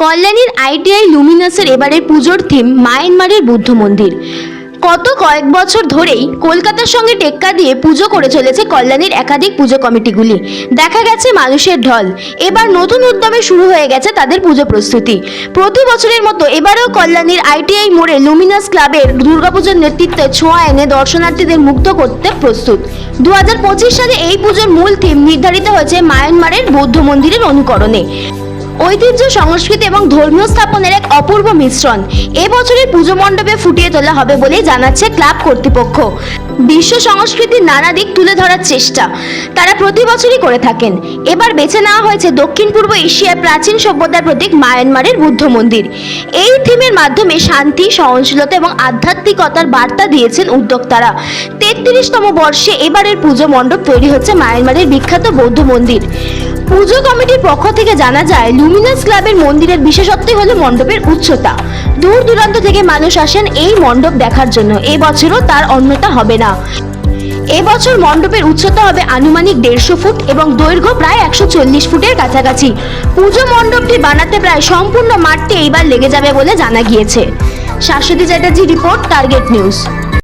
কল্যাণীর ITI লুমিনাসের এবারের পুজোর theme মায়ানমারের বুদ্ধ মন্দির। গত কয়েক বছর ধরেই কলকাতার সঙ্গে টেক্কা দিয়ে পুজো করে চলেছে কল্যাণীর একাধিক পুজো কমিটিগুলি। দেখা গেছে মানুষের ঢল। এবার নতুন উদ্যমে শুরু হয়ে গেছে তাদের পুজো প্রস্তুতি। প্রতি বছরের মতো এবারেও কল্যাণীর আইটিআই মোড়ে লুমিনাস ক্লাবের দুর্গাপুজোর নেতৃত্বে ছোঁয়া এনে দর্শনার্থীদের মুগ্ধ করতে প্রস্তুত। 2025 সালে এই পুজোর মূল থিম নির্ধারিত হয়েছে মায়ানমারের বৌদ্ধ মন্দিরের অনুকরণে। ঐতিহ্য, সংস্কৃতি এবং ধর্মীয় স্থাপনের এক অপূর্ব মিশ্রণ এবছরের পুজো মণ্ডপে ফুটিয়ে তোলা হবে বলেই জানাচ্ছে ক্লাব কর্তৃপক্ষ। বিশ্ব সংস্কৃতির নানা দিক তুলে ধরার চেষ্টা তারা প্রতি বছরই করে থাকেন। এবার বেছে নেওয়া হয়েছে দক্ষিণ পূর্ব এশিয়ার প্রাচীন সভ্যতার প্রতীক মায়ানমারের বুদ্ধ মন্দির। এই থিমের মাধ্যমে শান্তি, সহনশীলতা এবং আধ্যাত্মিকতার বার্তা দিয়েছেন উদ্যোক্তারা। 33তম বর্ষে এবারের পুজো মণ্ডপ তৈরি হচ্ছে মায়ানমারের বিখ্যাত বৌদ্ধ মন্দির। পুজো কমিটির পক্ষ থেকে জানা যায়, লুমিনাস ক্লাবের মন্দিরের বিশেষত্বই হলো মণ্ডপের উচ্চতা। দূর দূরান্ত থেকে মানুষ আসেন এই মণ্ডপ দেখার জন্য। এবছরও তার অন্যতা হবে না। এবছর মণ্ডপের উচ্চতা হবে আনুমানিক 150 ফুট এবং দৈর্ঘ্য প্রায় 140 ফুটের কাছাকাছি। পুজো মণ্ডপটি বানাতে প্রায় সম্পূর্ণ মাঠটি এইবার লেগে যাবে বলে জানা গিয়েছে। Shashwati Chatterjee report, target news.